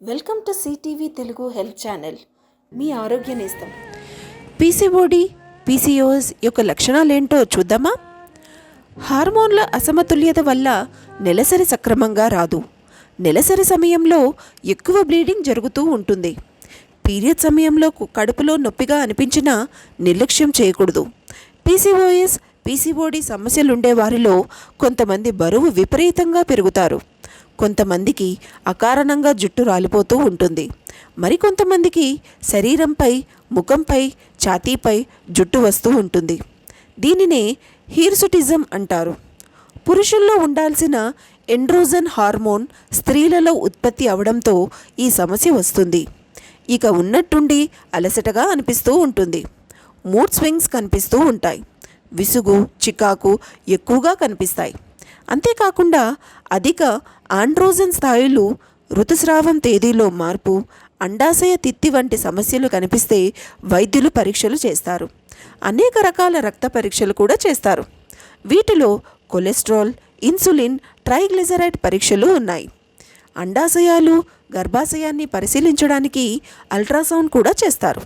Welcome to CTV Telugu health channel. మీ ఆరోగ్య నేస్తం. పీసీఓడి, పీసీఓఎస్ యొక్క లక్షణాలేంటో చూద్దామా? హార్మోన్ల అసమతుల్యత వల్ల నెలసరి సక్రమంగా రాదు. నెలసరి సమయంలో ఎక్కువ బ్లీడింగ్ జరుగుతూ ఉంటుంది. పీరియడ్ సమయంలో కడుపులో నొప్పిగా అనిపించినా నిర్లక్ష్యం చేయకూడదు. పీసీఓఎస్, పీసీఓడి సమస్యలుండే వారిలో కొంతమంది బరువు విపరీతంగా పెరుగుతారు. కొంతమందికి అకారణంగా జుట్టు రాలిపోతూ ఉంటుంది. మరికొంతమందికి శరీరంపై, ముఖంపై, ఛాతీపై జుట్టు వస్తూ ఉంటుంది. దీనినే హిర్సుటిజం అంటారు. పురుషుల్లో ఉండాల్సిన ఎండ్రోజన్ హార్మోన్ స్త్రీలలో ఉత్పత్తి అవడంతో ఈ సమస్య వస్తుంది. ఇక ఉన్నట్టుండి అలసటగా అనిపిస్తూ ఉంటుంది. మూడ్ స్వింగ్స్ కనిపిస్తూ ఉంటాయి. విసుగు, చికాకు ఎక్కువగా కనిపిస్తాయి. అంతేకాకుండా అధిక ఆండ్రోజన్ స్థాయిలు, ఋతుస్రావం తేదీలో మార్పు, అండాశయ తిత్తి వంటి సమస్యలు కనిపిస్తే వైద్యులు పరీక్షలు చేస్తారు. అనేక రకాల రక్త పరీక్షలు కూడా చేస్తారు. వీటిలో కొలెస్ట్రాల్, ఇన్సులిన్, ట్రైగ్లిజరైడ్ పరీక్షలు ఉన్నాయి. అండాశయాలు, గర్భాశయాన్ని పరిశీలించడానికి అల్ట్రాసౌండ్ కూడా చేస్తారు.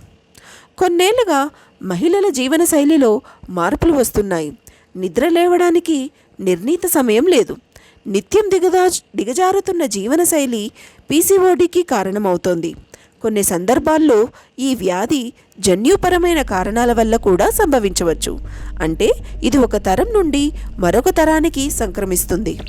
కొన్నేళ్లుగా మహిళల జీవనశైలిలో మార్పులు వస్తున్నాయి. నిద్ర లేవడానికి నిర్ణీత సమయం లేదు. నిత్యం దిగజారుతున్న జీవనశైలి పీసీఓడికి కారణమవుతోంది. కొన్ని సందర్భాల్లో ఈ వ్యాధి జన్యుపరమైన కారణాల వల్ల కూడా సంభవించవచ్చు. అంటే ఇది ఒక తరం నుండి మరొక తరానికి సంక్రమిస్తుంది.